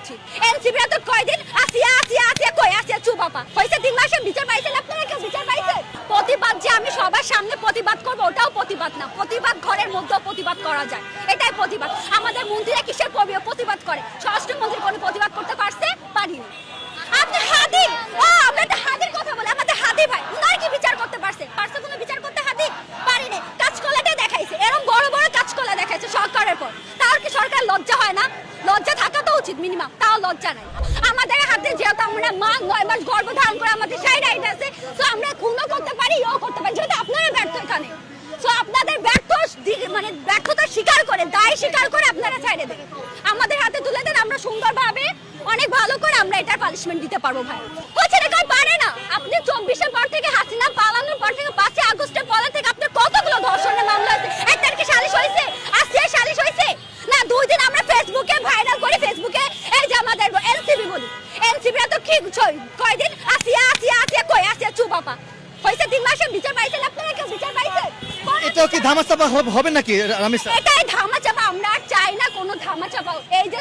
উচিত। এনসিপিরা তো কয়দিন আসিয়া আসিয়া আসিয়া কই আসিয়া চুপ আপা হয়েছে 3 মাসে বিচার পাইছেন আপনারা? কেউ বিচার পাইছেন? প্রতিবাদ যে আমি সবার সামনে প্রতিবাদ করবো ওটাও প্রতিবাদ না, প্রতিবাদ ঘরের মধ্যেও প্রতিবাদ করা যায়, এটাই প্রতিবাদ। আমাদের মন্ত্রীরা কিসের প্রতিবাদ করে? স্বরাষ্ট্রমন্ত্রী কোনো প্রতিবাদ করতে পারছে? পারিনি। আপনি হাদি, ও আমরা তো হাদির কথা বলে, আমাদের হাদি ভাই উনার কি বিচার করতে পারছে? পারছে কোনো বিচার করতে? হাদি পারিনি। কাজকলাটা দেখাইছে, এরকম বড় বড় কাজকলা দেখাইছে সরকারের পর, তাও কি সরকার লজ্জা হয় না? লজ্জা থাকা তো উচিত মিনিমাম, তাও লজ্জা নাই। আমাদের হাতে যেহেতু আমরা মা 9 মাস গর্ভ ধারণ করে আমাদের সেই রাইট আছে, তো আমরা খুনও করতে পারি, ইও করতে পারি, যেহেতু আপনারা ব্যর্থ এখানে। তো আপনাদের মানে ব্যর্থতা স্বীকার করে, দায় স্বীকার করে আপনারা ছাইড়ে দেন, আমাদের হাতে তুলে দেন, আমরা সুন্দরভাবে অনেক ভালো করে আমরা এটার পানিশমেন্ট দিতে পারবো ভাই। হচ্ছে না কেউ পারে না। আপনি 24-এর পর থেকে হাসিনা পালানোর পর থেকে 5 আগস্টের পর থেকে আপনার কতগুলো ধর্ষণের মামলা হয়েছে? একটা কি সালিশ হয়েছে? আসিয়া সালিশ হয়েছে না? 2 দিন আমরা ফেসবুকে ভাইরাল করি, ফেসবুকে এই যে আমাদের এনসিপি বলি, এনসিপিরা তো কি কয়দিন আসিয়া আসিয়া আসিয়া কই আসিয়া চুপ আপা হয়েছে 3 মাসে বিচার পাইছেন আপনারা? কেউ বিচার পাইছেন? এটাও কি ধামাচাপা হবে নাকি রামিসা? এটাই ধামাচাপা, আমরা আর চাই না কোনো ধামাচাপা। এই যে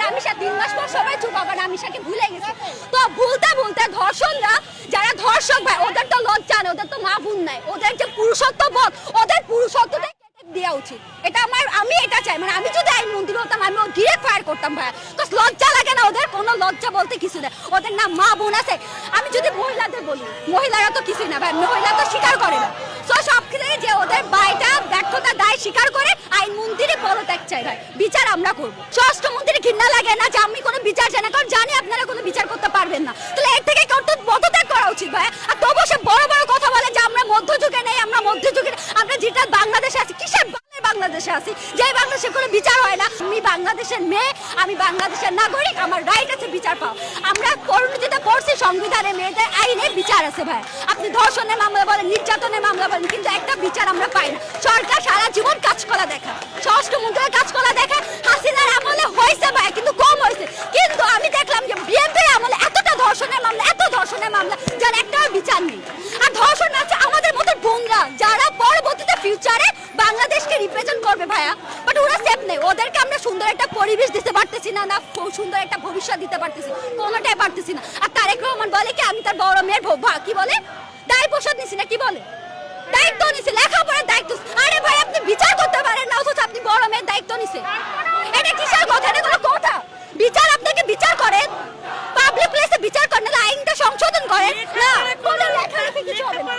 রামিসা 3 মাস পর সবাই চুপ আবার রামিসাকে ভুলে গেছে। তো ভুলতে ভুলতে ধর্ষণরা যারা ধর্ষক ভাই ওদের তো লজ্জা নেই, ওদের তো মা বোন নাই, ওদের যে পুরুষত্ব বোধ, ওদের পুরুষত্বটাই দেওয়া উচিত। এটা আমি এটা চাই, মানে আমি যদি আইনমন্ত্রী হতাম আমি ডিরেক্ট ফায়ার করতাম ভাই। তো লজ্জা লাগে না ওদের? কোনো লজ্জা বলতে কিছু নেই, ওদের না মা বোন আছে। আমি যদি মহিলাদের বলি, মহিলারা তো কিছুই না ভাই, মহিলা তো স্বীকার করে না। তো সব ক্ষেত্রে যে ওদের বাইটা ব্যর্থতা দায় স্বীকার করে আইনমন্ত্রী পদত্যাগ চাই ভাই, বিচার আমরা করবো। স্বরাষ্ট্রমন্ত্রী ঘৃণা লাগে না যে আমি কোনো বিচার চাই না, কারণ জানি আপনারা কোনো বিচার করতে পারবেন না, তাহলে এর থেকে পদত্যাগ করা উচিত ভাই। আর তবুও সে বড় বড় কথা বলে যে আমরা মধ্যযুগে নেই, আমরা মধ্যযুগে, আমরা যেটা বাংলাদেশে আছি, কিসের বাংলাদেশে আছি যে বাংলাদেশে কোনো বিচার হয় না? আমি বাংলাদেশের মেয়ে, আমি বাংলাদেশের নাগরিক, আমার রাইট আছে বিচার পাও। আমরা পরিণতিতে পড়ছি সংবিধানে, মেয়েদের আইনে বিচার আছে ভাই। আপনি ধর্ষণের মামলা বলেন, নির্যাতনের মামলা বলেন, কিন্তু একটা বিচার আমরা পাই না। সরকার সারা জীবন কাজকলা দেখা, স্বরাষ্ট্রমন্ত্রীর কাজকলা দেখা হাসিনার আমলে হয়েছে ভাই, কিন্তু কম হয়েছে। কিন্তু আমি দেখলাম যে বিএনপির আমলে এতটা ধর্ষণের মামলা, এত ধর্ষণের মামলা, যার একটা বিচার নেই। আর ধর্ষণ আছে আমাদের মতো বোনরা যারা পরবর্তীতে ফিউচারে বাংলাদেশকে রিপ্রেজেন্ট করবে ভাইয়া, বাট ওরা সেফ নেই। ওদেরকে আমরা সুন্দর একটা পরিবেশ দিতে পারতেছি না, না সুন্দর একটা ভবিষ্যৎ দিতে পারতেছি, কোনোটাই পারতেছি না। আর তারেক রহমান বলে কি আমি তার বড় মেয়ের কি বলে দায় প্রসাদ নিছি না, কি বলে দায়িত্ব নিছে, লেখাপড়ার দায়িত্ব। আরে ভাই আপনি বিচার করতে পারেন না, অথচ আপনি বড় মেয়ের দায়িত্ব নিছে, এটা কিসের কথা? এটা কোনো কথা? বিচার আপনাকে বিচার করেন, পাবলিক প্লেসে বিচার করেন, না আইনটা সংশোধন করেন না, কোনো লেখালেখি কিছু হবে না।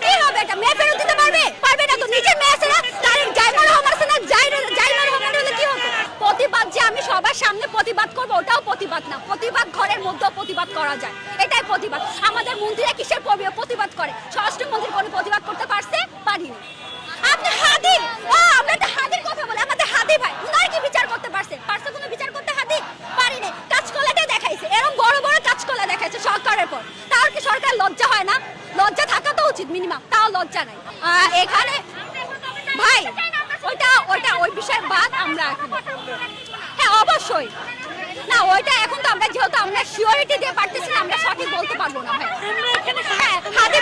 কি হবে এটা? মেয়ে ফেরত দিতে পারবে? পারবে না তো। নিজের মেয়ে আছে না, তারেক জাইমা রহমান আছে না, জাইমা রহমান হলে কি হতো? প্রতিবাদ যে আমি সবার সামনে প্রতিবাদ করবো ওটাও প্রতিবাদ না, প্রতিবাদ ঘরের মধ্যেও প্রতিবাদ করা যায়, এটাই প্রতিবাদ। আমাদের মন্ত্রীরা কিসের প্রতিবাদ করে? স্বরাষ্ট্রমন্ত্রী কোনো প্রতিবাদ করতে পারছে? পারিনি। আপনি হাদি, ও আমরা তো হাদির কথা বলে, আমাদের হাদি ভাই উনার কি বিচার করতে পারছে? পারছে কোনো বিচার করতে? হাদি পারিনি। কাজকলাটা দেখাইছে, এরকম বড় বড় কাজকলা দেখাইছে সরকারের পর, তাও কি সরকার লজ্জা হয় না? লজ্জা থাকা তো উচিত মিনিমাম, তাও লজ্জা নাই। এখানে ভাই ওই বিষয়ে বাদ আমরা এখন, হ্যাঁ অবশ্যই না, ওইটা এখন তো আমরা যেহেতু আমরা সিওরিটি দিয়ে পারতেছি না, আমরা সঠিক বলতে পারবো না ভাই। হ্যাঁ হাদি